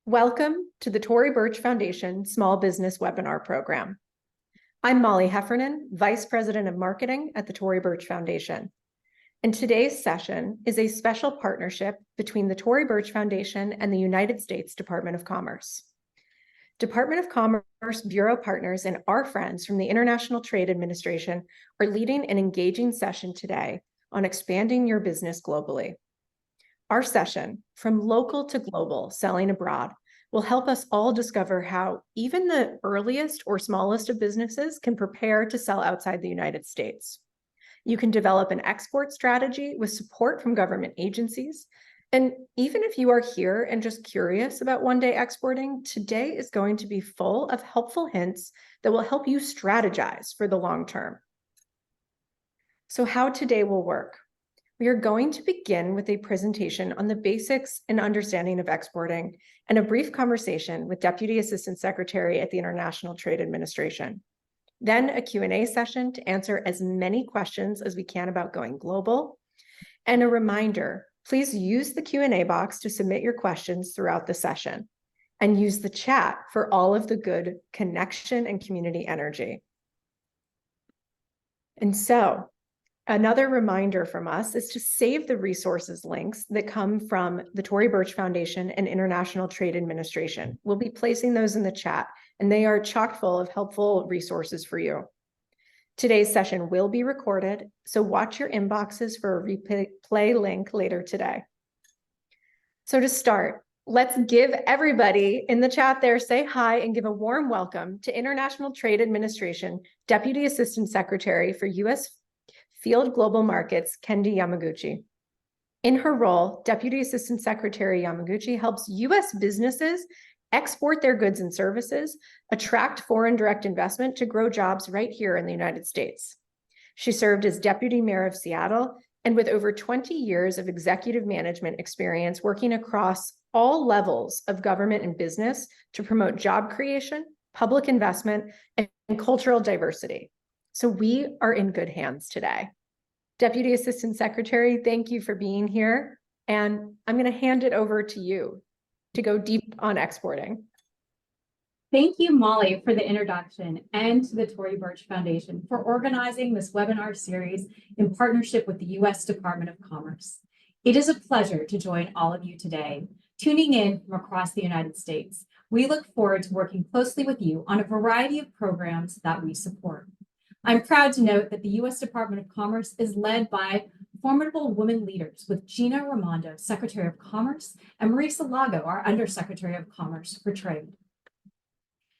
Welcome to the Tory Burch Foundation Small Business Webinar Program. I'm Molly Heffernan, Vice President of Marketing at the Tory Burch Foundation. And today's session is a special partnership between the Tory Burch Foundation and the United States Department of Commerce. Department of Commerce Bureau partners and our friends from the International Trade Administration are leading an engaging session today on expanding your business globally. Our session, From Local to Global, Selling Abroad, will help us all discover how even the earliest or smallest of businesses can prepare to sell outside the United States. You can develop an export strategy with support from government agencies. And even if you are here and just curious about one-day exporting, today is going to be full of helpful hints that will help you strategize for the long term. So how today will work? We are going to begin with a presentation on the basics and understanding of exporting and a brief conversation with Deputy Assistant Secretary at the International Trade Administration. Then a Q&A session to answer as many questions as we can about going global. And a reminder, please use the Q&A box to submit your questions throughout the session and use the chat for all of the good connection and community energy. And so, another reminder from us is to save the resources links that come from the Tory Burch Foundation and International Trade Administration. We'll be placing those in the chat, and they are chock full of helpful resources for you. Today's session will be recorded, so watch your inboxes for a replay link later today. So to start, let's give everybody in the chat there, say hi and give a warm welcome to International Trade Administration Deputy Assistant Secretary for U.S. Field Global Markets, Kendee Yamaguchi. In her role, Deputy Assistant Secretary Yamaguchi helps U.S. businesses export their goods and services, attract foreign direct investment to grow jobs right here in the United States. She served as Deputy Mayor of Seattle, and with over 20 years of executive management experience working across all levels of government and business to promote job creation, public investment, and cultural diversity. So we are in good hands today. Deputy Assistant Secretary, thank you for being here. And I'm going to hand it over to you to go deep on exporting. Thank you, Molly, for the introduction, and to the Tory Burch Foundation for organizing this webinar series in partnership with the U.S. Department of Commerce. It is a pleasure to join all of you today, tuning in from across the United States. We look forward to working closely with you on a variety of programs that we support. I'm proud to note that the U.S. Department of Commerce is led by formidable women leaders with Gina Raimondo, Secretary of Commerce, and Marisa Lago, our Undersecretary of Commerce for Trade.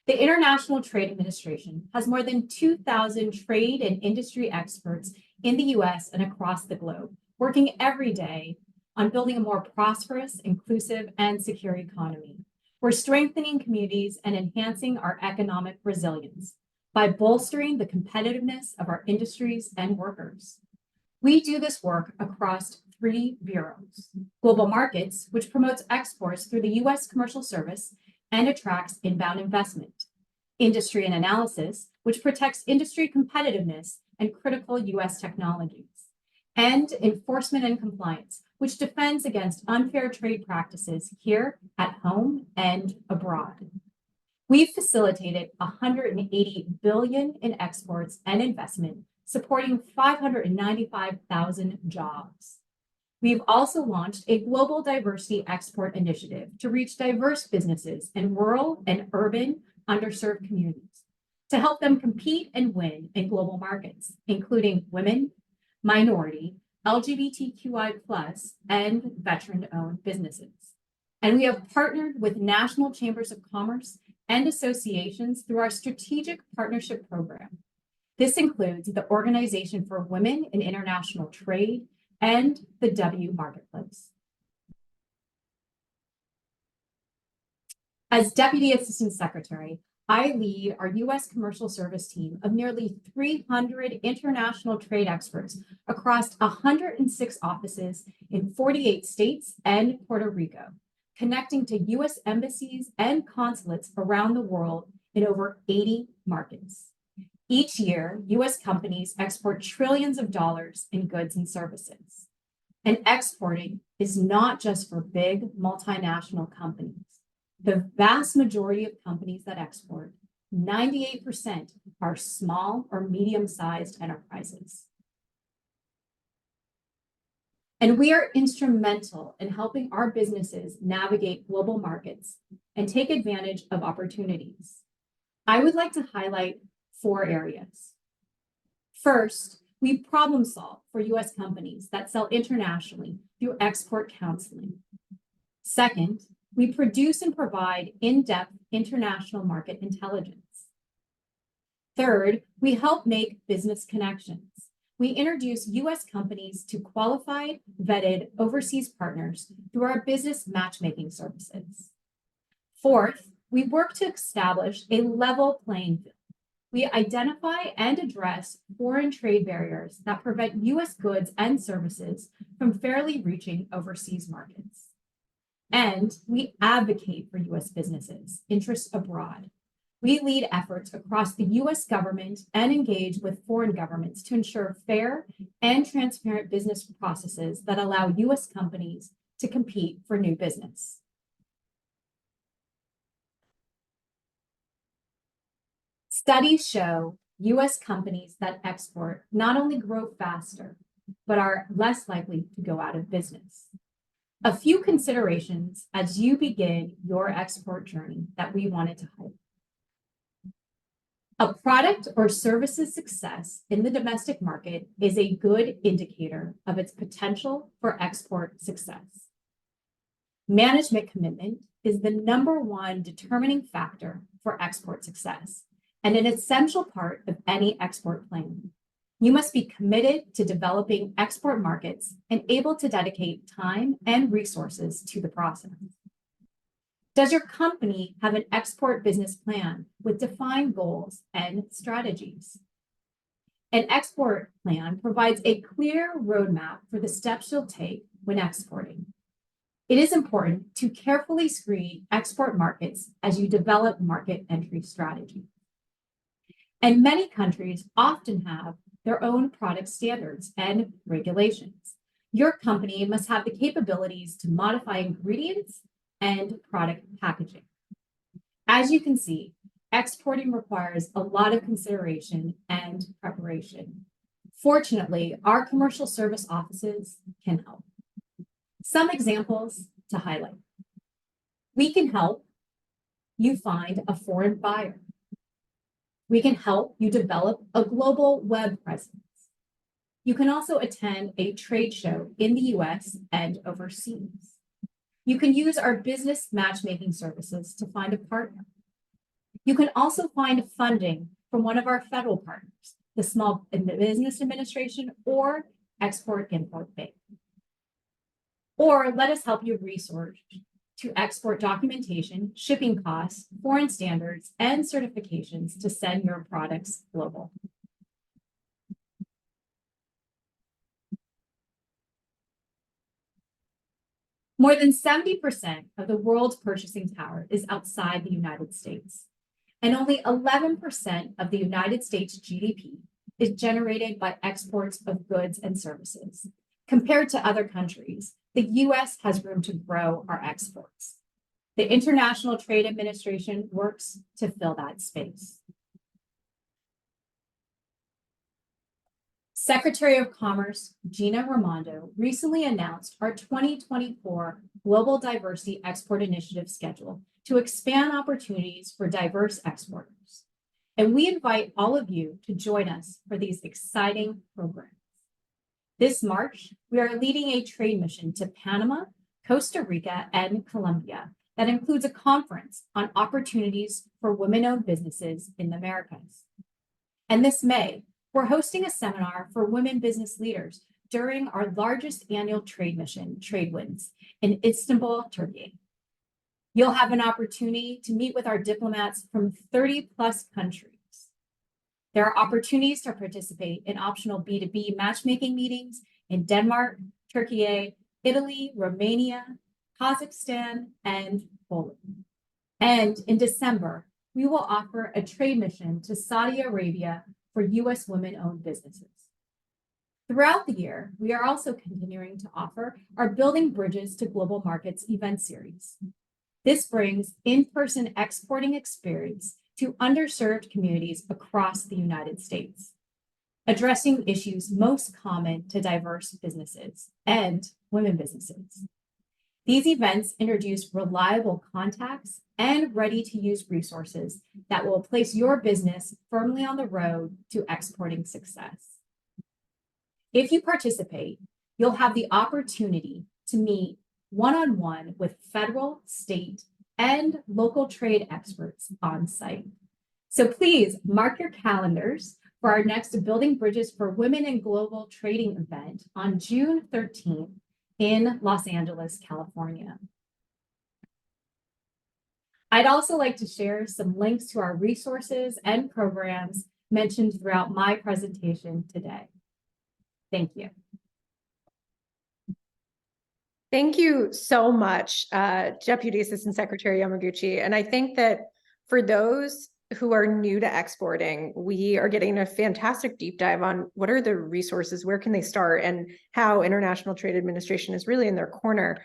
The International Trade Administration has more than 2,000 trade and industry experts in the U.S. and across the globe, working every day on building a more prosperous, inclusive, and secure economy. We're strengthening communities and enhancing our economic resilience by bolstering the competitiveness of our industries and workers. We do this work across 3 bureaus: Global Markets, which promotes exports through the U.S. Commercial Service and attracts inbound investment; Industry and Analysis, which protects industry competitiveness and critical U.S. technologies; and Enforcement and Compliance, which defends against unfair trade practices here at home and abroad. We've facilitated $180 billion in exports and investment, supporting 595,000 jobs. We've also launched a global diversity export initiative to reach diverse businesses in rural and urban underserved communities to help them compete and win in global markets, including women, minority, LGBTQI+, and veteran-owned businesses. And we have partnered with national chambers of commerce and associations through our Strategic Partnership Program. This includes the Organization for Women in International Trade and the W Marketplace. As Deputy Assistant Secretary, I lead our U.S. Commercial Service team of nearly 300 international trade experts across 106 offices in 48 states and Puerto Rico, connecting to U.S. embassies and consulates around the world in over 80 markets. Each year, U.S. companies export trillions of dollars in goods and services. And exporting is not just for big multinational companies. The vast majority of companies that export, 98%, are small or medium-sized enterprises. And we are instrumental in helping our businesses navigate global markets and take advantage of opportunities. I would like to highlight 4 areas. First, we problem solve for US companies that sell internationally through export counseling. Second, we produce and provide in-depth international market intelligence. Third, we help make business connections. We introduce US companies to qualified, vetted overseas partners through our business matchmaking services. Fourth, we work to establish a level playing field. We identify and address foreign trade barriers that prevent US goods and services from fairly reaching overseas markets. And we advocate for US businesses' interests abroad. We lead efforts across the US government and engage with foreign governments to ensure fair and transparent business processes that allow US companies to compete for new business. Studies show US companies that export not only grow faster, but are less likely to go out of business. A few considerations as you begin your export journey that we wanted to highlight. A product or service's success in the domestic market is a good indicator of its potential for export success. Management commitment is the #1 determining factor for export success and an essential part of any export plan. You must be committed to developing export markets and able to dedicate time and resources to the process. Does your company have an export business plan with defined goals and strategies? An export plan provides a clear roadmap for the steps you'll take when exporting. It is important to carefully screen export markets as you develop market entry strategy. And many countries often have their own product standards and regulations. Your company must have the capabilities to modify ingredients and product packaging. As you can see, exporting requires a lot of consideration and preparation. Fortunately, our commercial service offices can help. Some examples to highlight. We can help you find a foreign buyer. We can help you develop a global web presence. You can also attend a trade show in the US and overseas. You can use our business matchmaking services to find a partner. You can also find funding from one of our federal partners, the Small Business Administration or Export-Import Bank. Or let us help you research to export documentation, shipping costs, foreign standards, and certifications to send your products global. More than 70% of the world's purchasing power is outside the United States, and only 11% of the United States GDP is generated by exports of goods and services. Compared to other countries, the US has room to grow our exports. The International Trade Administration works to fill that space. Secretary of Commerce Gina Raimondo recently announced our 2024 Global Diversity Export Initiative schedule to expand opportunities for diverse exporters. And we invite all of you to join us for these exciting programs. This March, we are leading a trade mission to Panama, Costa Rica, and Colombia that includes a conference on opportunities for women-owned businesses in the Americas. And this May, we're hosting a seminar for women business leaders during our largest annual trade mission, TradeWinds, in Istanbul, Turkey. You'll have an opportunity to meet with our diplomats from 30+ countries. There are opportunities to participate in optional B2B matchmaking meetings in Denmark, Turkey, Italy, Romania, Kazakhstan, and Poland. And in December, we will offer a trade mission to Saudi Arabia for US women-owned businesses. Throughout the year, we are also continuing to offer our Building Bridges to Global Markets event series. This brings in-person exporting experience to underserved communities across the United States, addressing issues most common to diverse businesses and women businesses. These events introduce reliable contacts and ready-to-use resources that will place your business firmly on the road to exporting success. If you participate, you'll have the opportunity to meet one-on-one with federal, state, and local trade experts on site. So please mark your calendars for our next Building Bridges for Women in Global Trading event on June 13th in Los Angeles, California. I'd also like to share some links to our resources and programs mentioned throughout my presentation today. Thank you. Thank you so much, Deputy Assistant Secretary Yamaguchi. And I think that for those who are new to exporting, we are getting a fantastic deep dive on what are the resources, where can they start, and how International Trade Administration is really in their corner.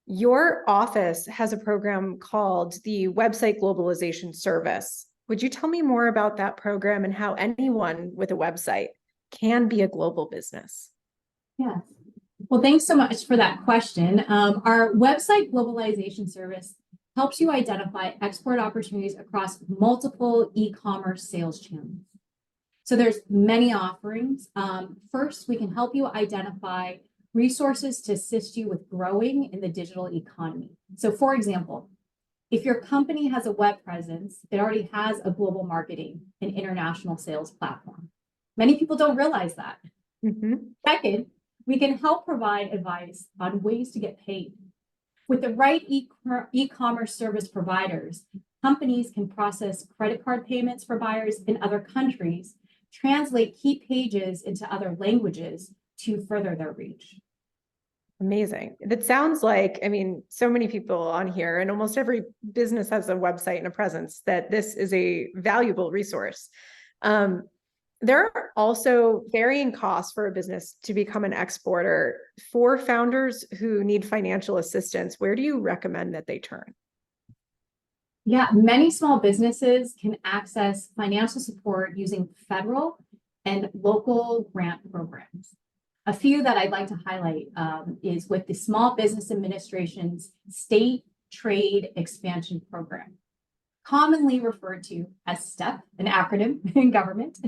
Your office has a program called the Website Globalization Service. Would you tell me more about that program and how anyone with a website can be a global business? Yes. Well, thanks so much for that question. Our Website Globalization Service helps you identify export opportunities across multiple e-commerce sales channels. So there's many offerings. First, we can help you identify resources to assist you with growing in the digital economy. So for example, if your company has a web presence, it already has a global marketing and international sales platform. Many people don't realize that. Second, we can help provide advice on ways to get paid. With the right e-commerce service providers, companies can process credit card payments for buyers in other countries, translate key pages into other languages to further their reach. Amazing. That sounds like, I mean, so many people on here, and almost every business has a website and a presence, that this is a valuable resource. There are also varying costs for a business to become an exporter. For founders who need financial assistance, where do you recommend that they turn? Yeah, many small businesses can access financial support using federal and local grant programs. A few that I'd like to highlight is with the Small Business Administration's State Trade Expansion Program, commonly referred to as STEP, an acronym in government.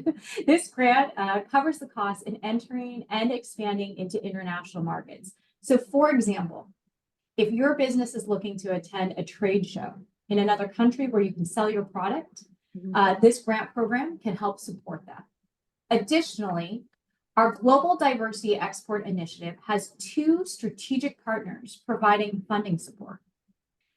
This grant covers the costs in entering and expanding into international markets. So for example, if your business is looking to attend a trade show in another country where you can sell your product, this grant program can help support that. Additionally, our Global Diversity Export Initiative has 2 strategic partners providing funding support.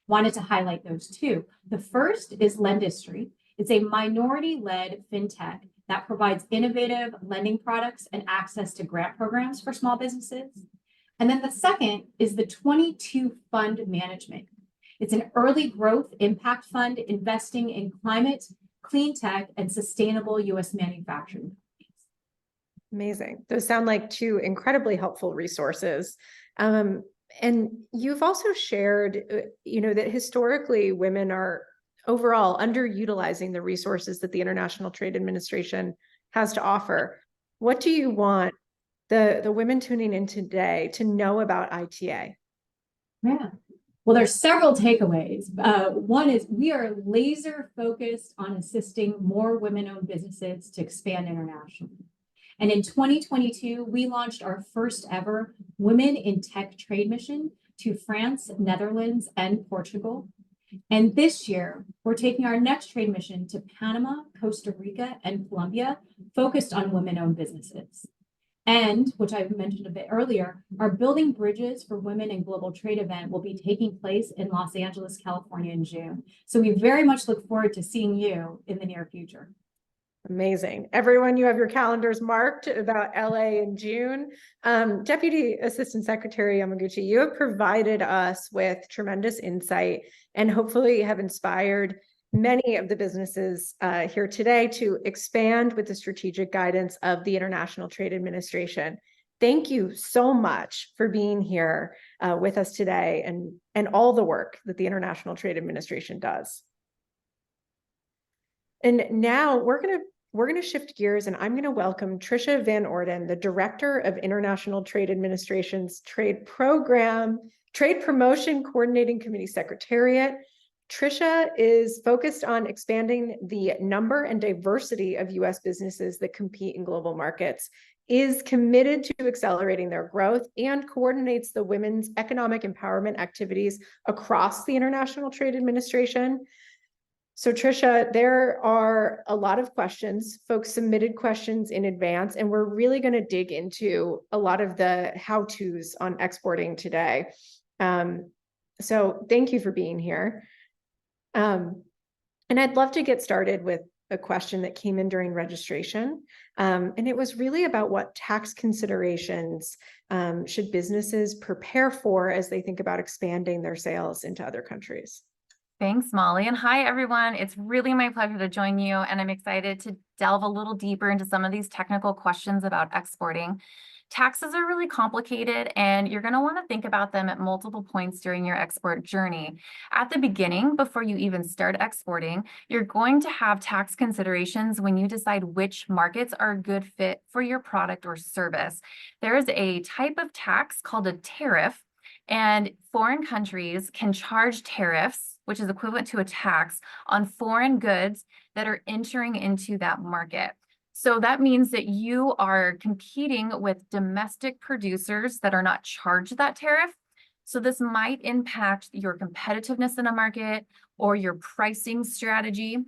Wanted to highlight those 2. The first is Lendistry. It's a minority-led fintech that provides innovative lending products and access to grant programs for small businesses. And then the second is the 22 Fund Management. It's an early growth impact fund investing in climate, clean tech, and sustainable U.S. manufacturing. Amazing. Those sound like 2 incredibly helpful resources. And you've also shared, that historically women are overall underutilizing the resources that the International Trade Administration has to offer. What do you want the women tuning in today to know about ITA? Yeah. Well, there's several takeaways. One is we are laser focused on assisting more women-owned businesses to expand internationally. And in 2022, we launched our first ever Women in Tech Trade Mission to France, Netherlands, and Portugal. And this year, we're taking our next trade mission to Panama, Costa Rica, and Colombia, focused on women-owned businesses. And, which I mentioned a bit earlier, our Building Bridges for Women in Global Trade event will be taking place in Los Angeles, California in June. So we very much look forward to seeing you in the near future. Amazing. Everyone, you have your calendars marked about LA in June. Deputy Assistant Secretary Yamaguchi, you have provided us with tremendous insight and hopefully have inspired many of the businesses here today to expand with the strategic guidance of the International Trade Administration. thank you so much for being here with us today and all the work that the International Trade Administration does. And now we're gonna shift gears, and I'm gonna welcome Tricia Van Orden, the Director of International Trade Administration's Trade Promotion Coordinating Committee Secretariat. Tricia is focused on expanding the number and diversity of U.S. businesses that compete in global markets, is committed to accelerating their growth, and coordinates the women's economic empowerment activities across the International Trade Administration. So Tricia, there are a lot of questions. Folks submitted questions in advance, and we're really going to dig into a lot of the how-tos on exporting today. So thank you for being here. And I'd love to get started with a question that came in during registration. And it was really about what tax considerations should businesses prepare for as they think about expanding their sales into other countries. Thanks, Molly. And hi, everyone. It's really my pleasure to join you. And I'm excited to delve a little deeper into some of these technical questions about exporting. Taxes are really complicated, and you're going to want to think about them at multiple points during your export journey. At the beginning, before you even start exporting, you're going to have tax considerations when you decide which markets are a good fit for your product or service. There is a type of tax called a tariff, and foreign countries can charge tariffs, which is equivalent to a tax, on foreign goods that are entering into that market. So that means that you are competing with domestic producers that are not charged that tariff. So this might impact your competitiveness in a market or your pricing strategy.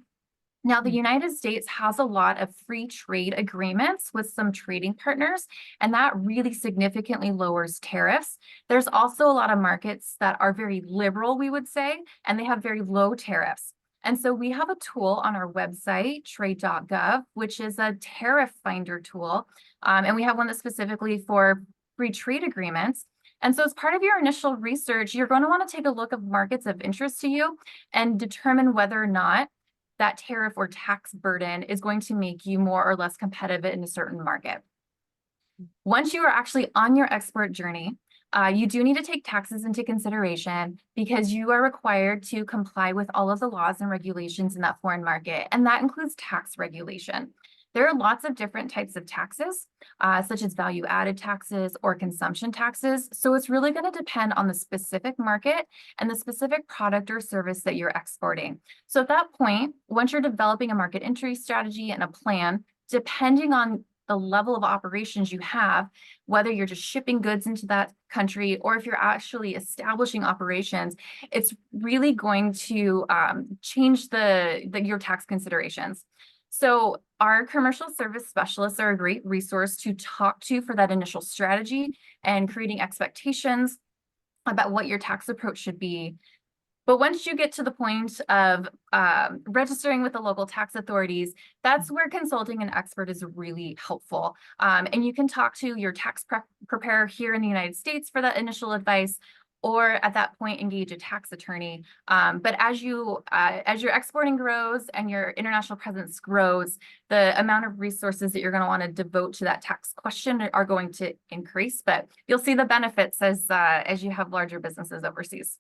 Now, the United States has a lot of free trade agreements with some trading partners, and that really significantly lowers tariffs. There's also a lot of markets that are very liberal, we would say, and they have very low tariffs. And so we have a tool on our website, trade.gov, which is a tariff finder tool. And we have one that's specifically for free trade agreements. And so as part of your initial research, you're going to want to take a look at markets of interest to you and determine whether or not that tariff or tax burden is going to make you more or less competitive in a certain market. Once you are actually on your export journey, you do need to take taxes into consideration because you are required to comply with all of the laws and regulations in that foreign market, and that includes tax regulation. There are lots of different types of taxes, such as value-added taxes or consumption taxes. So it's really going to depend on the specific market and the specific product or service that you're exporting. So at that point, once you're developing a market entry strategy and a plan, depending on the level of operations you have, whether you're just shipping goods into that country or if you're actually establishing operations, it's really going to change your tax considerations. So our commercial service specialists are a great resource to talk to for that initial strategy and creating expectations about what your tax approach should be. But once you get to the point of registering with the local tax authorities, that's where consulting an expert is really helpful. And you can talk to your tax preparer here in the United States for that initial advice, or at that point, engage a tax attorney. But as your exporting grows and your international presence grows, the amount of resources that you're going to want to devote to that tax question are going to increase. But you'll see the benefits as you have larger businesses overseas.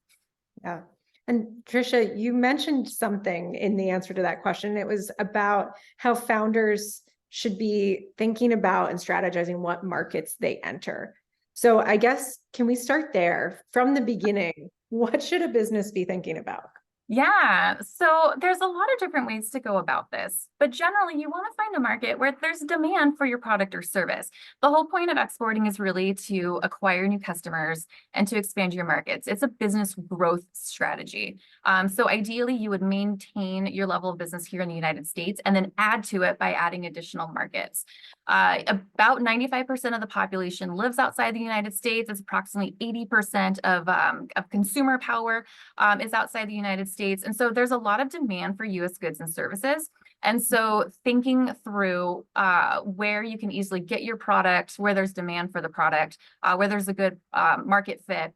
Yeah. And Tricia, you mentioned something in the answer to that question. It was about how founders should be thinking about and strategizing what markets they enter. So I guess, can we start there from the beginning? What should a business be thinking about? Yeah, so there's a lot of different ways to go about this, but generally you want to find a market where there's demand for your product or service. The whole point of exporting is really to acquire new customers and to expand your markets. It's a business growth strategy. So ideally you would maintain your level of business here in the United States and then add to it by adding additional markets. About 95% of the population lives outside the United States. It's approximately 80% of consumer power is outside the United States. And so there's a lot of demand for US goods and services. And so thinking through where you can easily get your product, where there's demand for the product, where there's a good market fit,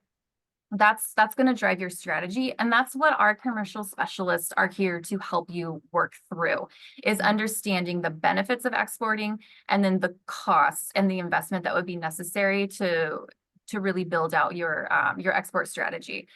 That's going to drive your strategy. And that's what our commercial specialists are here to help you work through, is understanding the benefits of exporting and then the costs and the investment that would be necessary to really build out your export strategy.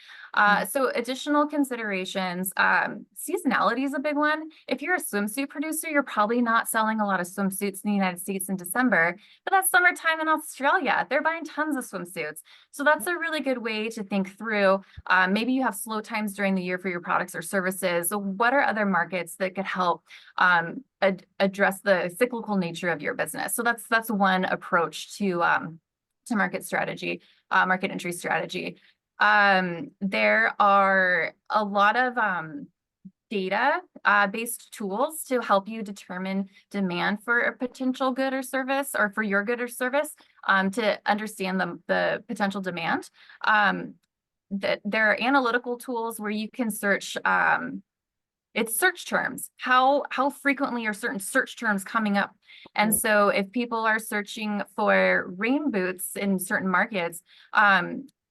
So additional considerations, seasonality is a big one. If you're a swimsuit producer, you're probably not selling a lot of swimsuits in the United States in December, but that's summertime in Australia. They're buying tons of swimsuits. So that's a really good way to think through. Maybe you have slow times during the year for your products or services. So what are other markets that could help address the cyclical nature of your business? So that's one approach to market strategy, market entry strategy. There are a lot of data based tools to help you determine demand for a potential good or service, or for your good or service, to understand the potential demand. That there are analytical tools where you can search it's search terms. How frequently are certain search terms coming up? And so if people are searching for rain boots in certain markets,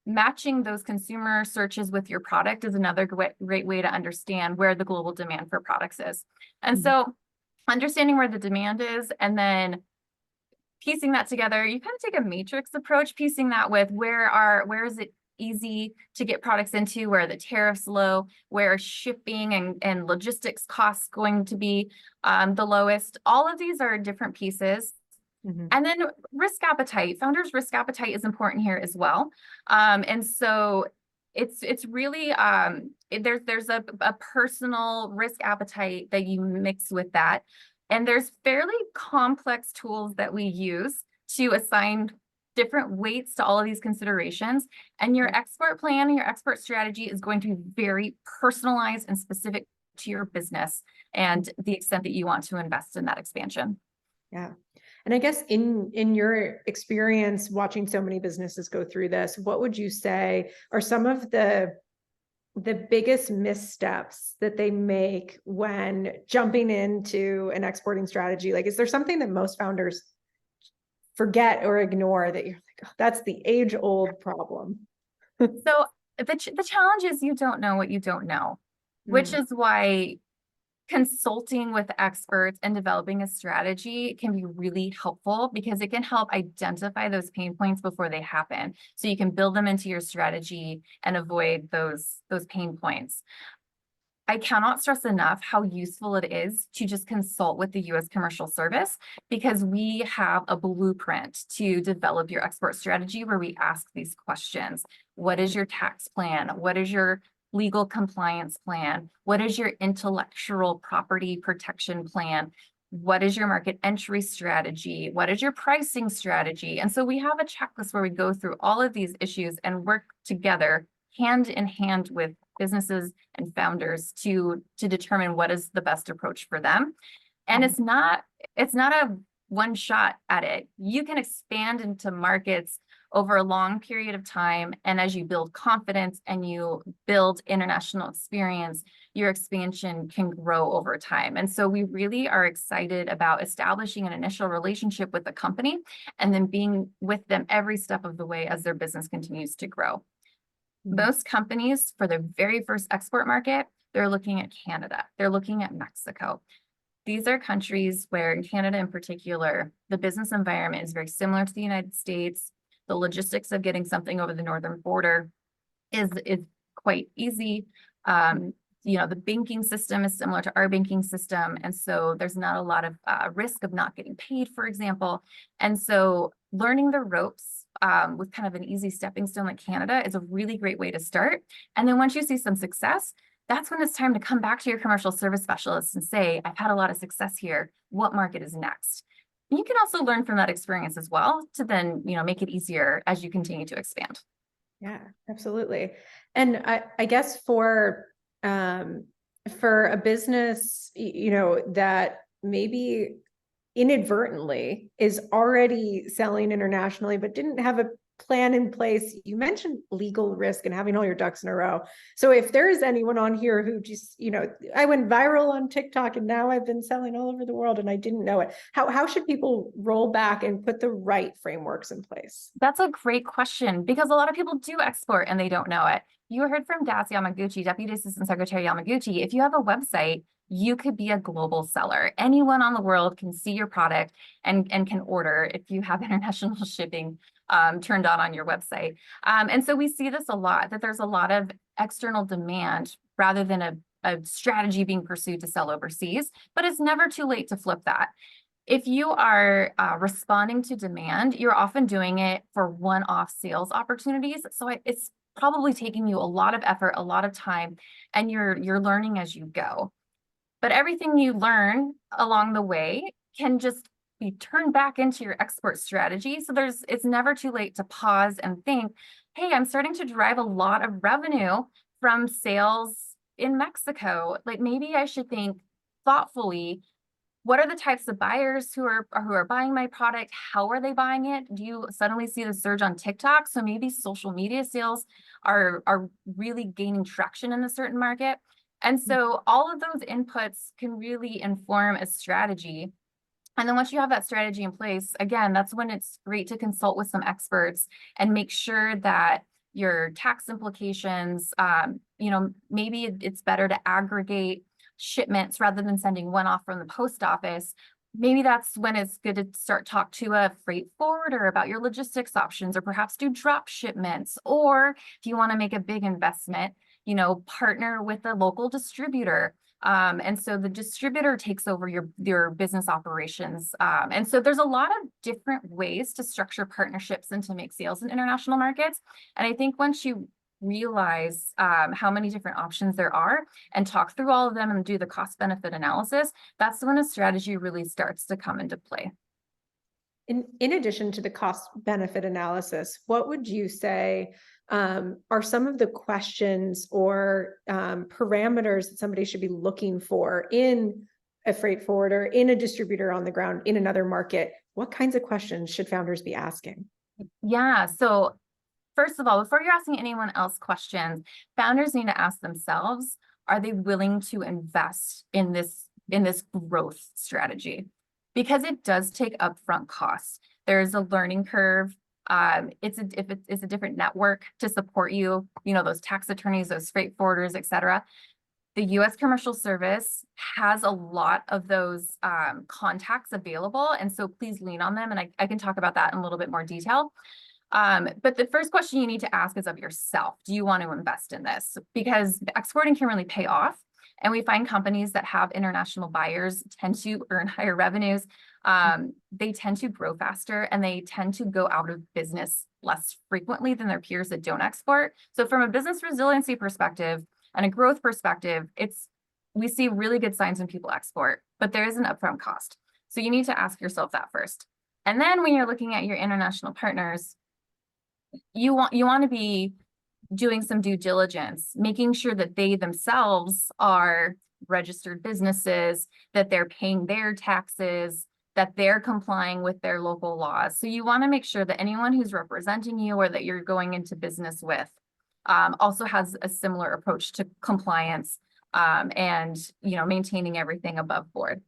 matching those consumer searches with your product is another great way to understand where the global demand for products is. And so understanding where the demand is and then piecing that together, you kind of take a matrix approach, piecing that with where is it easy to get products into, where are the tariffs low, where are shipping and logistics costs going to be the lowest. All of these are different pieces. And then risk appetite, founders' risk appetite is important here as well. And so it's really, there's a personal risk appetite that you mix with that. And there's fairly complex tools that we use to assign different weights to all of these considerations. And your export plan and your export strategy is going to be very personalized and specific to your business and the extent that you want to invest in that expansion. Yeah. And I guess in your experience watching so many businesses go through this, what would you say are some of the biggest missteps that they make when jumping into an exporting strategy? Like, is there something that most founders forget or ignore that you're like, oh, that's the age-old problem? So the challenge is you don't know what you don't know, which is why consulting with experts and developing a strategy can be really helpful, because it can help identify those pain points before they happen. So you can build them into your strategy and avoid those pain points. I cannot stress enough how useful it is to just consult with the U.S. Commercial Service, because we have a blueprint to develop your export strategy where we ask these questions. What is your tax plan? What is your legal compliance plan? What is your intellectual property protection plan? What is your market entry strategy? What is your pricing strategy? And so we have a checklist where we go through all of these issues and work together hand in hand with businesses and founders to determine what is the best approach for them. And it's not a one shot at it. You can expand into markets over a long period of time. And as you build confidence and you build international experience, your expansion can grow over time. And so we really are excited about establishing an initial relationship with the company and then being with them every step of the way as their business continues to grow. Most companies, for their very first export market, they're looking at Canada. They're looking at Mexico. These are countries where, in Canada in particular, the business environment is very similar to the United States. The logistics of getting something over the northern border is quite easy. The banking system is similar to our banking system. And so there's not a lot of risk of not getting paid, for example. And so learning the ropes with kind of an easy stepping stone like Canada is a really great way to start. And then once you see some success, that's when it's time to come back to your commercial service specialist and say, I've had a lot of success here. What market is next? And you can also learn from that experience as well to then, make it easier as you continue to expand. Yeah, absolutely. And I guess for a business, that maybe inadvertently is already selling internationally, but didn't have plan in place? You mentioned legal risk and having all your ducks in a row. So if there is anyone on here who just, I went viral on TikTok and now I've been selling all over the world and I didn't know it. How should people roll back and put the right frameworks in place? That's a great question, because a lot of people do export and they don't know it. You heard from Yamaguchi, Deputy Assistant Secretary Yamaguchi. If you have a website, you could be a global seller. Anyone on the world can see your product and can order if you have international shipping turned on your website. And so we see this a lot, that there's a lot of external demand rather than a strategy being pursued to sell overseas, but it's never too late to flip that. If you are responding to demand, you're often doing it for one-off sales opportunities. So it's probably taking you a lot of effort, a lot of time, and you're learning as you go. But everything you learn along the way can just be turned back into your export strategy. So it's never too late to pause and think, hey, I'm starting to derive a lot of revenue from sales in Mexico. Like, maybe I should think thoughtfully, what are the types of buyers who are buying my product? How are they buying it? Do you suddenly see the surge on TikTok? So maybe social media sales are really gaining traction in a certain market. And so all of those inputs can really inform a strategy. And then once you have that strategy in place, again, that's when it's great to consult with some experts and make sure that your tax implications, maybe it's better to aggregate shipments rather than sending one off from the post office. Maybe that's when it's good to start talk to a freight forwarder about your logistics options, or perhaps do drop shipments. Or if you want to make a big investment, partner with a local distributor. And so the distributor takes over your business operations. And so there's a lot of different ways to structure partnerships and to make sales in international markets. And I think once you realize how many different options there are and talk through all of them and do the cost benefit analysis, that's when a strategy really starts to come into play. In addition to the cost benefit analysis, what would you say are some of the questions or parameters that somebody should be looking for in a freight forwarder, in a distributor on the ground, in another market? What kinds of questions should founders be asking? Yeah, so first of all, before you're asking anyone else questions, founders need to ask themselves, are they willing to invest in this growth strategy? Because it does take upfront costs. There's a learning curve. It's a different network to support you, those tax attorneys, those freight forwarders, et cetera. The U.S. Commercial Service has a lot of those contacts available. And so please lean on them. And I can talk about that in a little bit more detail. But the first question you need to ask is of yourself. Do you want to invest in this? Because exporting can really pay off. And we find companies that have international buyers tend to earn higher revenues. They tend to grow faster, and they tend to go out of business less frequently than their peers that don't export. So from a business resiliency perspective and a growth perspective, we see really good signs when people export, but there is an upfront cost. So you need to ask yourself that first. And then when you're looking at your international partners, you want to be doing some due diligence, making sure that they themselves are registered businesses, that they're paying their taxes, that they're complying with their local laws. So you want to make sure that anyone who's representing you or that you're going into business with also has a similar approach to compliance and maintaining everything above board.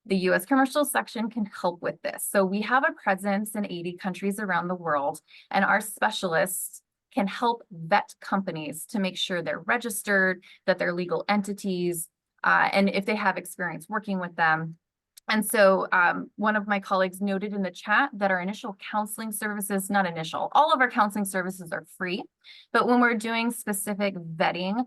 The U.S. Commercial section can help with this. So we have a presence in 80 countries around the world, and our specialists can help vet companies to make sure they're registered, that they're legal entities, and if they have experience working with them. And so one of my colleagues noted in the chat that our initial counseling services, not initial, all of our counseling services are free, but when we're doing specific vetting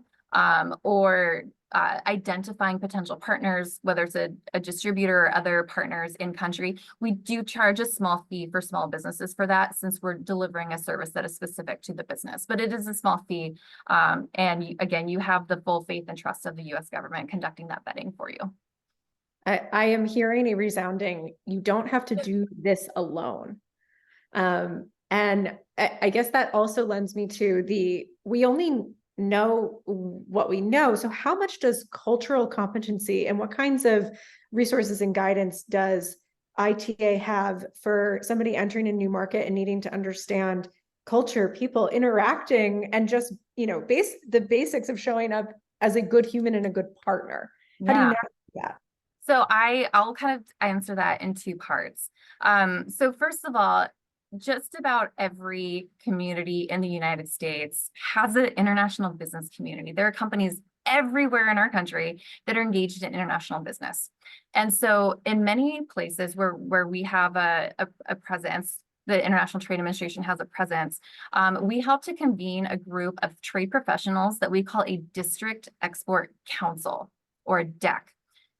or identifying potential partners, whether it's a distributor or other partners in country, we do charge a small fee for small businesses for that, since we're delivering a service that is specific to the business. But it is a small fee. And again, you have the full faith and trust of the U.S. government conducting that vetting for you. I am hearing a resounding, you don't have to do this alone. And I guess that also lends me to we only know what we know. So how much does cultural competency and what kinds of resources and guidance does ITA have for somebody entering a new market and needing to understand culture, people interacting, and just, the basics of showing up as a good human and a good partner. How do you Yeah. navigate that? So I'll kind of answer that in two parts. So first of all, just about every community in the United States has an international business community. There are companies everywhere in our country that are engaged in international business. And so in many places where we have a presence, the International Trade Administration has a presence, we help to convene a group of trade professionals that we call a District Export Council, or a DEC.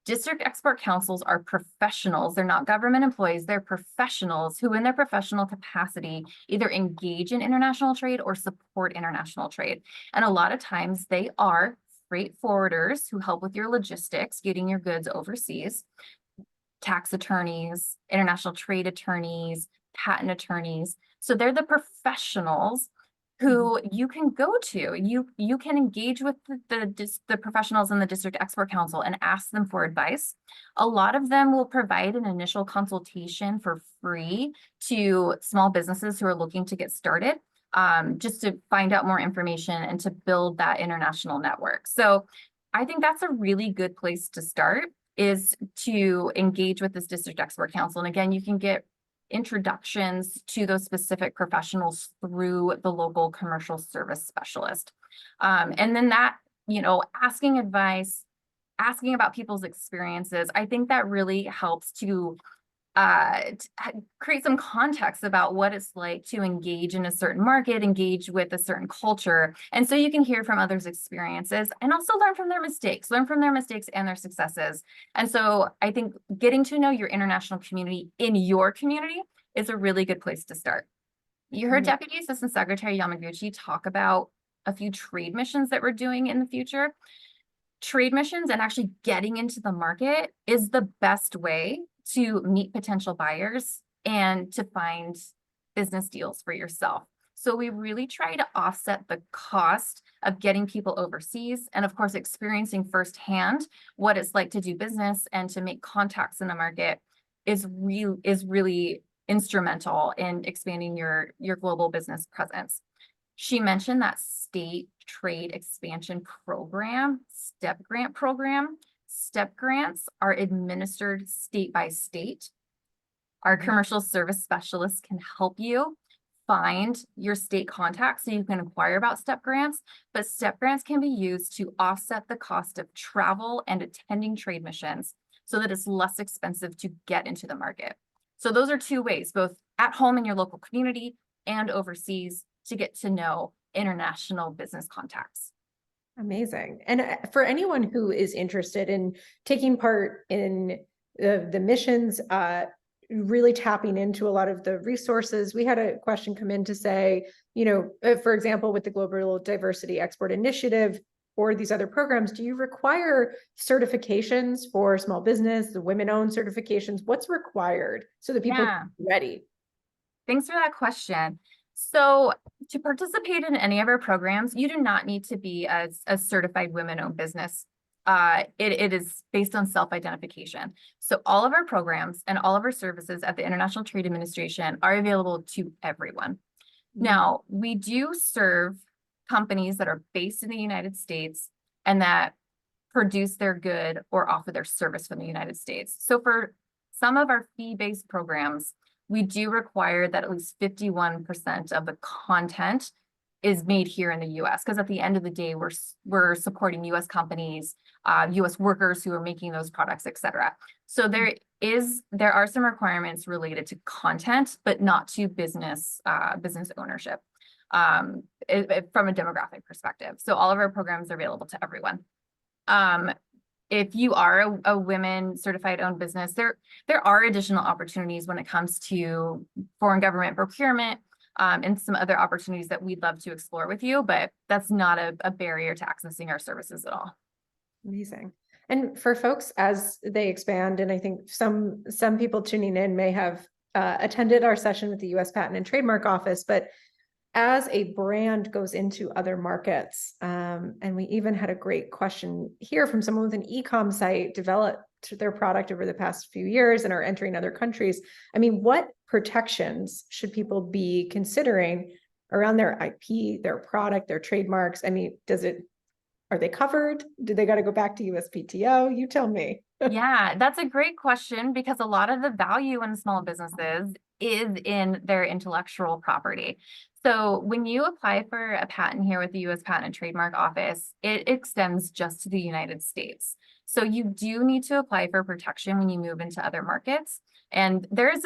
District export councils are professionals. They're not government employees. They're professionals who in their professional capacity either engage in international trade or support international trade. And a lot of times they are freight forwarders who help with your logistics, getting your goods overseas, tax attorneys, international trade attorneys, patent attorneys. So they're the professionals who you can go to. You can engage with the professionals in the District Export Council and ask them for advice. A lot of them will provide an initial consultation for free to small businesses who are looking to get started, just to find out more information and to build that international network. So I think that's a really good place to start, is to engage with this District Export Council. And again, you can get introductions to those specific professionals through the local commercial service specialist. And then that, asking advice, asking about people's experiences, I think that really helps to create some context about what it's like to engage in a certain market, engage with a certain culture. And so you can hear from others' experiences and also learn from their mistakes and their successes. And so I think getting to know your international community in your community is a really good place to start. You heard Deputy Assistant Secretary Yamaguchi talk about a few trade missions that we're doing in the future. Trade missions and actually getting into the market is the best way to meet potential buyers and to find business deals for yourself. So we really try to offset the cost of getting people overseas and of course experiencing firsthand what it's like to do business and to make contacts in the market is really instrumental in expanding your global business presence. She mentioned that state trade expansion program, STEP grant program. STEP grants are administered state by state. Our commercial service specialists can help you find your state contacts so you can inquire about STEP grants, but STEP grants can be used to offset the cost of travel and attending trade missions so that it's less expensive to get into the market. So those are two ways, both at home in your local community and overseas, to get to know international business contacts. Amazing. And for anyone who is interested in taking part in the missions, really tapping into a lot of the resources, we had a question come in to say, for example, with the Global Diversity Export Initiative or these other programs, do you require certifications for small business, the women-owned certifications? What's required so that people can be ready? Thanks for that question. So to participate in any of our programs, you do not need to be a certified women-owned business. It is based on self-identification. So all of our programs and all of our services at the International Trade Administration are available to everyone. Now, we do serve companies that are based in the United States and that produce their good or offer their service from the United States. So for some of our fee-based programs, we do require that at least 51% of the content is made here in the US, because at the end of the day, we're supporting US companies, US workers who are making those products, et cetera. So there are some requirements related to content, but not to business ownership from a demographic perspective. So all of our programs are available to everyone. If you are a women certified owned business, there are additional opportunities when it comes to foreign government procurement and some other opportunities that we'd love to explore with you, but that's not a barrier to accessing our services at all. Amazing. And for folks as they expand, and I think some people tuning in may have attended our session with the U.S. Patent and Trademark Office, but as a brand goes into other markets, and we even had a great question here from someone with an e-com site, developed their product over the past few years and are entering other countries. I mean, what protections should people be considering around their IP, their product, their trademarks? I mean, are they covered? Do they got to go back to USPTO? You tell me. Yeah, that's a great question because a lot of the value in small businesses is in their intellectual property. So when you apply for a patent here with the US Patent and Trademark Office, it extends just to the United States. So you do need to apply for protection when you move into other markets. And there's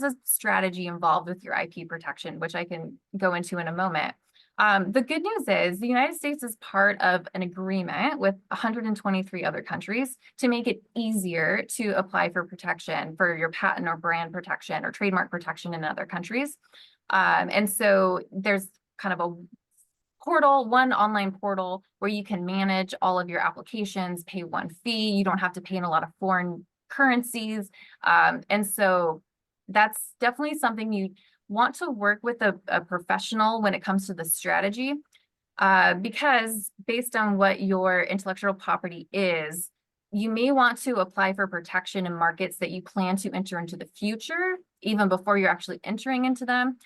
a strategy involved with your IP protection, which I can go into in a moment. The good news is the United States is part of an agreement with 123 other countries to make it easier to apply for protection for your patent or brand protection or trademark protection in other countries. And so there's kind of a portal, one online portal where you can manage all of your applications, pay one fee. You don't have to pay in a lot of foreign currencies. And so that's definitely something you want to work with a professional when it comes to the strategy, because based on what your intellectual property is, you may want to apply for protection in markets that you plan to enter into the future, even before you're actually entering into them.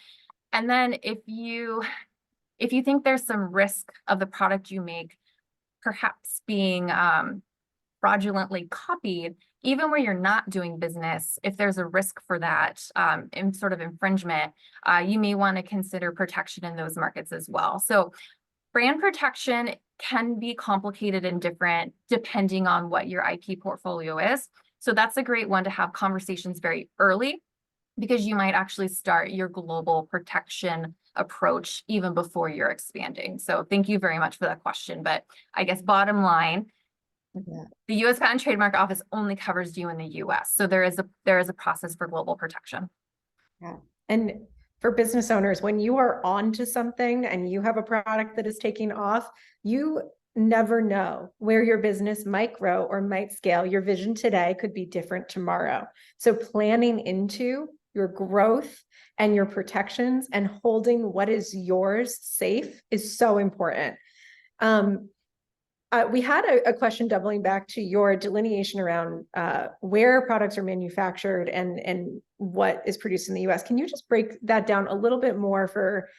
And then if you think there's some risk of the product you make perhaps being fraudulently copied, even where you're not doing business, if there's a risk for that in sort of infringement, you may want to consider protection in those markets as well. So brand protection can be complicated and different depending on what your IP portfolio is. So that's a great one to have conversations very early, because you might actually start your global protection approach even before you're expanding. So thank you very much for that question. But I guess bottom line, the U.S. Patent and Trademark Office only covers you in the U.S. So there is a process for global protection. Yeah. And for business owners, when you are onto something and you have a product that is taking off, you never know where your business might grow or might scale. Your vision today could be different tomorrow. So planning into your growth and your protections and holding what is yours safe is so important. We had a question doubling back to your delineation around where products are manufactured and what is produced in the US. Can you just break that down a little bit more for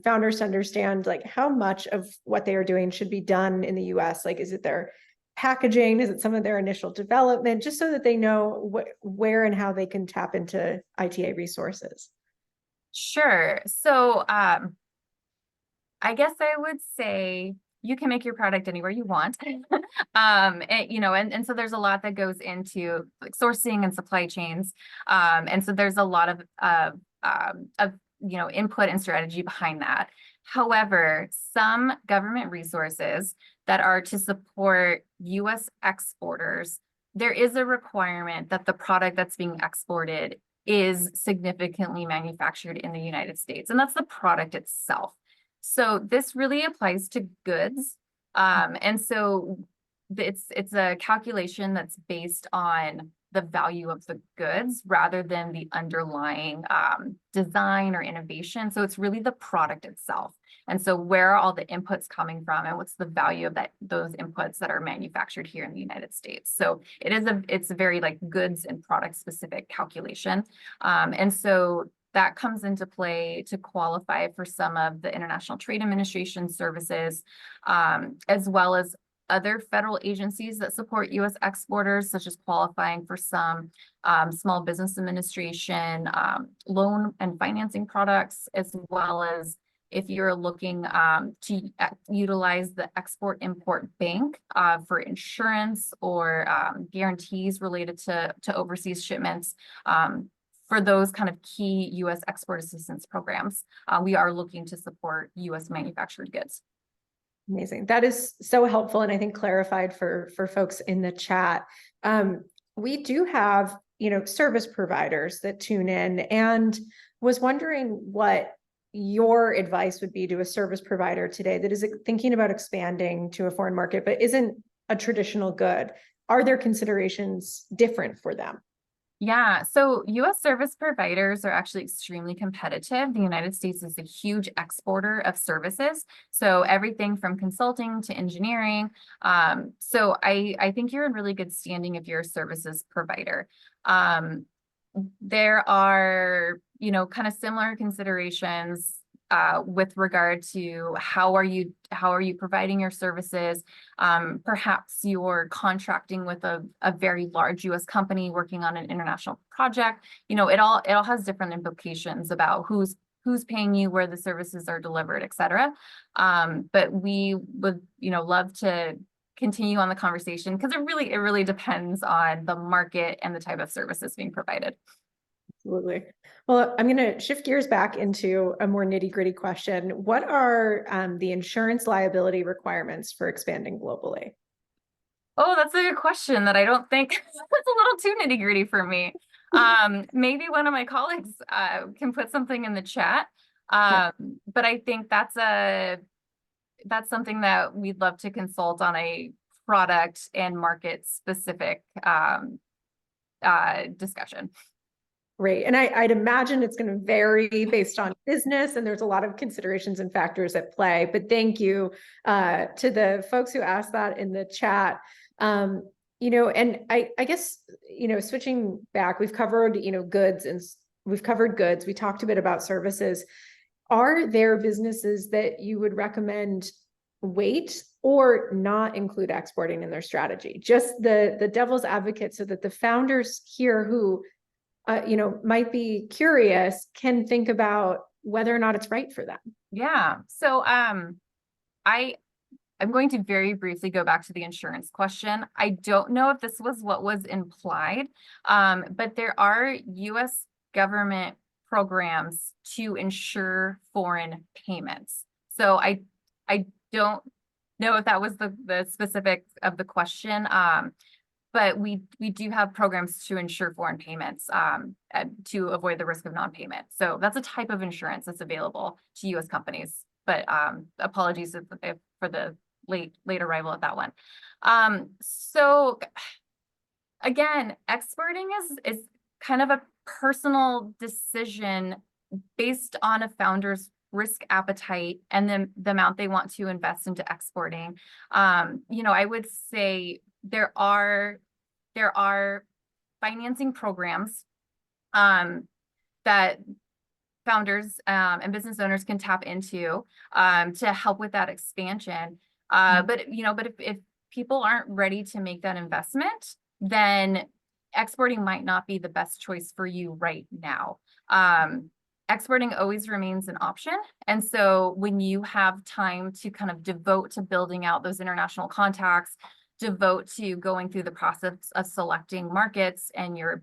founders to understand, like, how much of what they are doing should be done in the US? Like, is it their packaging? Is it some of their initial development? Just so that they know where and how they can tap into ITA resources. Sure. So I guess I would say you can make your product anywhere you want. And so there's a lot that goes into like sourcing and supply chains. And so there's a lot of input and strategy behind that. However, some government resources that are to support US exporters, there is a requirement that the product that's being exported is significantly manufactured in the United States, and that's the product itself. So this really applies to goods. And so it's a calculation that's based on the value of the goods rather than the underlying design or innovation. So it's really the product itself. And so where are all the inputs coming from and what's the value of those inputs that are manufactured here in the United States? So it's a very like goods and product specific calculation. And so that comes into play to qualify for some of the International Trade Administration services, as well as other federal agencies that support U.S. exporters, such as qualifying for some Small Business Administration loan and financing products, as well as if you're looking to utilize the Export-Import Bank for insurance or guarantees related to overseas shipments. For those kind of key U.S. export assistance programs, we are looking to support U.S. manufactured goods. Amazing. That is so helpful, and I think clarified for folks in the chat. We do have, service providers that tune in, and was wondering what your advice would be to a service provider today that is thinking about expanding to a foreign market, but isn't a traditional good. Are there considerations different for them? Yeah, so U.S. service providers are actually extremely competitive. The United States is a huge exporter of services, so everything from consulting to engineering. So I think you're in really good standing if you're a services provider. There are, kind of similar considerations with regard to how are you providing your services? Perhaps you're contracting with a very large US company working on an international project. It all has different implications about who's paying you, where the services are delivered, et cetera. But we would, love to continue on the conversation because it really depends on the market and the type of services being provided. Absolutely. Well, I'm going to shift gears back into a more nitty-gritty question. What are the insurance liability requirements for expanding globally? Oh, that's a good question that I don't think that's a little too nitty-gritty for me. Maybe one of my colleagues can put something in the chat. But I think that's something that we'd love to consult on a product and market specific discussion. Great. And I'd imagine it's going to vary based on business, and there's a lot of considerations and factors at play. But thank you to the folks who asked that in the chat. And I guess, switching back, we've covered, goods, and we've covered goods. We talked a bit about services. Are there businesses that you would recommend wait or not include exporting in their strategy? Just the devil's advocate, so that the founders here who might be curious can think about whether or not it's right for them. Yeah. So I'm going to very briefly go back to the insurance question. I don't know if this was what was implied, but there are US government programs to insure foreign payments. So I don't know if that was the specifics of the question. But we do have programs to insure foreign payments to avoid the risk of non-payment. So that's a type of insurance that's available to US companies. But apologies for the late arrival at that one. So again, exporting is kind of a personal decision based on a founder's risk appetite and the amount they want to invest into exporting. I would say there are financing programs that founders and business owners can tap into to help with that expansion. But if people aren't ready to make that investment, then exporting might not be the best choice for you right now. Exporting always remains an option. And so when you have time to kind of devote to building out those international contacts, devote to going through the process of selecting markets and your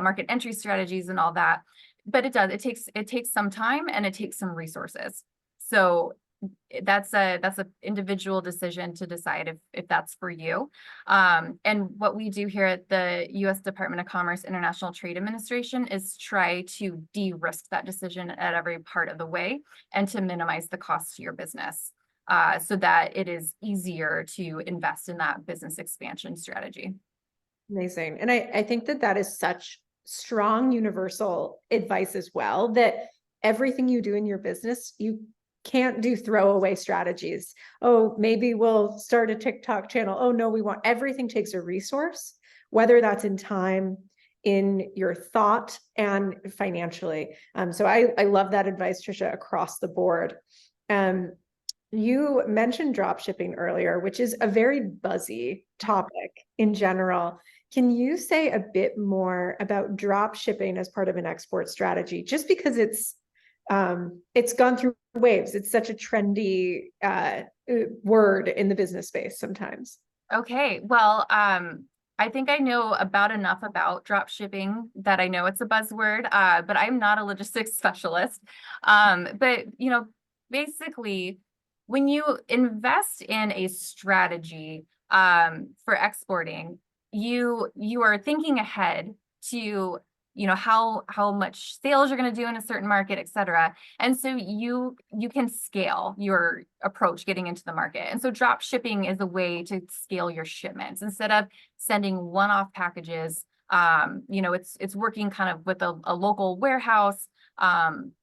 market entry strategies and all that. But it takes some time and it takes some resources. So that's a individual decision to decide if that's for you. And what we do here at the U.S. Department of Commerce International Trade Administration is try to de-risk that decision at every part of the way and to minimize the cost to your business so that it is easier to invest in that business expansion strategy. Amazing. And I think that is such strong universal advice as well, that everything you do in your business, you can't do throwaway strategies. Oh, maybe we'll start a TikTok channel. Oh, no, everything takes a resource, whether that's in time, in your thought, and financially. So I love that advice, Tricia, across the board. You mentioned drop shipping earlier, which is a very buzzy topic in general. Can you say a bit more about drop shipping as part of an export strategy? Just because it's gone through waves. It's such a trendy word in the business space sometimes. Okay, well, I think I know about enough about drop shipping that I know it's a buzzword, but I'm not a logistics specialist. But basically, when you invest in a strategy for exporting, you are thinking ahead to how much sales you're going to do in a certain market, et cetera. And so you can scale your approach getting into the market. And so drop shipping is a way to scale your shipments instead of sending one-off packages. It's working kind of with a local warehouse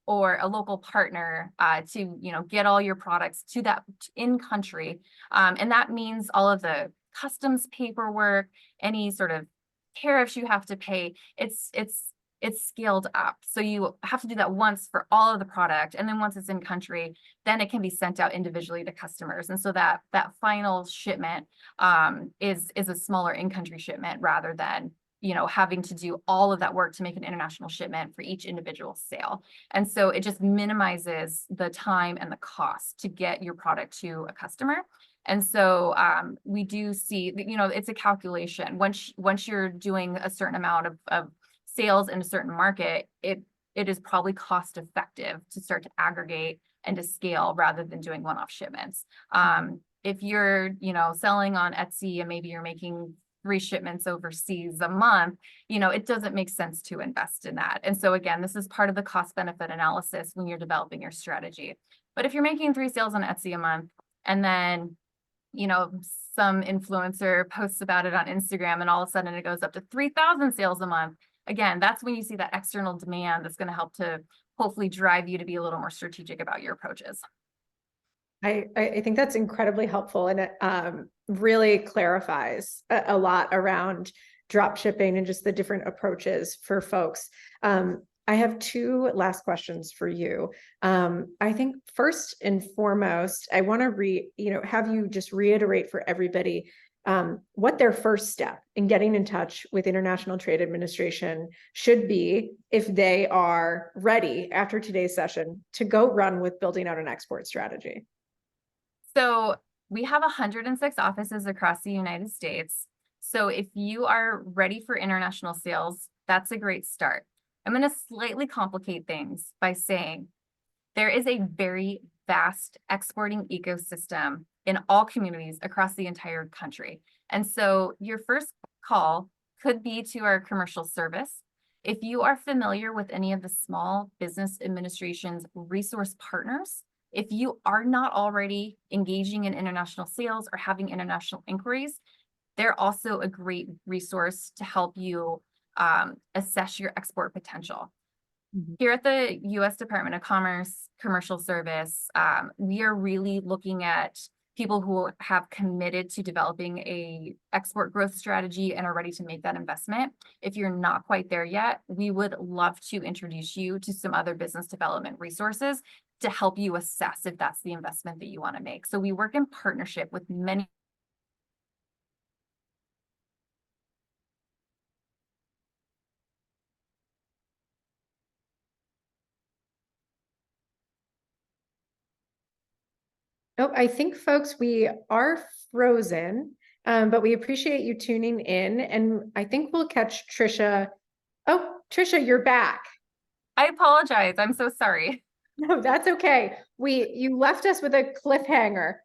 or a local partner to get all your products to that in country. And that means all of the customs paperwork, any sort of tariffs you have to pay. It's it's scaled up. So you have to do that once for all of the product. And then once it's in country, then it can be sent out individually to customers. And so that final shipment is a smaller in-country shipment rather than, you know, having to do all of that work to make an international shipment for each individual sale. And so it just minimizes the time and the cost to get your product to a customer. And so we do see, you know, it's a calculation. Once you're doing a certain amount of sales in a certain market, it is probably cost effective to start to aggregate and to scale rather than doing one-off shipments. If you're, you know, selling on Etsy and maybe you're making 3 shipments overseas a month, you know, it doesn't make sense to invest in that. And so again, this is part of the cost benefit analysis when you're developing your strategy. But if you're making 3 sales on Etsy a month and then, you know, some influencer posts about it on Instagram and all of a sudden it goes up to 3,000 sales a month, again, that's when you see that external demand that's going to help to hopefully drive you to be a little more strategic about your approaches. I think that's incredibly helpful, and it really clarifies a lot around drop shipping and just the different approaches for folks. I have 2 last questions for you. I think first and foremost, I want to have you just reiterate for everybody what their first step in getting in touch with International Trade Administration should be if they are ready after today's session to go run with building out an export strategy. So we have 106 offices across the United States. So if you are ready for international sales, that's a great start. I'm going to slightly complicate things by saying there is a very vast exporting ecosystem in all communities across the entire country. And so your first call could be to our commercial service. If you are familiar with any of the Small Business Administration's resource partners, if you are not already engaging in international sales or having international inquiries, they're also a great resource to help you assess your export potential. Here at the U.S. Department of Commerce Commercial Service, we are really looking at people who have committed to developing a export growth strategy and are ready to make that investment. If you're not quite there yet, we would love to introduce you to some other business development resources to help you assess if that's the investment that you want to make. So we work in partnership with many. Oh, I think, folks, we are frozen, but we appreciate you tuning in, and I think we'll catch Tricia. Oh, Tricia, you're back. I apologize. I'm so sorry. No, that's okay. You left us with a cliffhanger.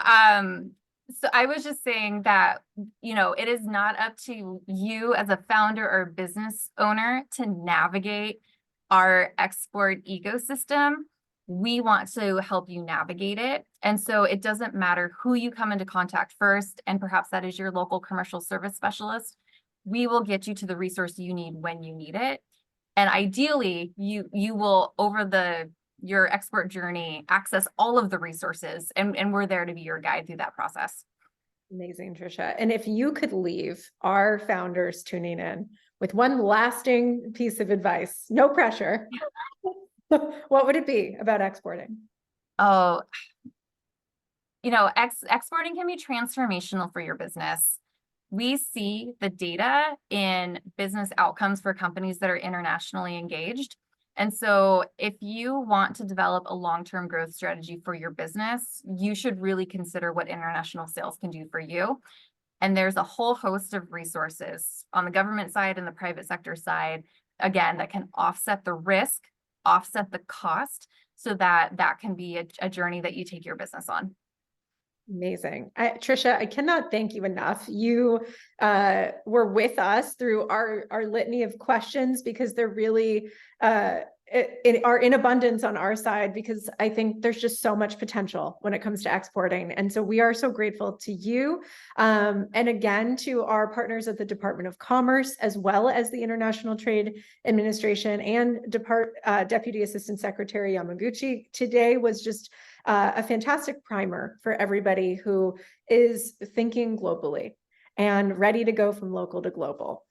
So I was just saying that, you know, it is not up to you as a founder or business owner to navigate our export ecosystem. We want to help you navigate it. And so it doesn't matter who you come into contact first, and perhaps that is your local commercial service specialist. We will get you to the resource you need when you need it. And ideally, you will, over your export journey, access all of the resources, and we're there to be your guide through that process. Amazing, Tricia. And if you could leave our founders tuning in with one lasting piece of advice, no pressure, what would it be about exporting? Oh, you know, exporting can be transformational for your business. We see the data in business outcomes for companies that are internationally engaged. And so if you want to develop a long-term growth strategy for your business, you should really consider what international sales can do for you. And there's a whole host of resources on the government side and the private sector side, again, that can offset the risk, offset the cost, so that that can be a journey that you take your business on. Amazing. Tricia, I cannot thank you enough. You were with us through our litany of questions, because they're really are in abundance on our side, because I think there's just so much potential when it comes to exporting. And so we are so grateful to you. And again, to our partners at the Department of Commerce, as well as the International Trade Administration, and Deputy Assistant Secretary Yamaguchi. Today was just a fantastic primer for everybody who is thinking globally and ready to go from local to global.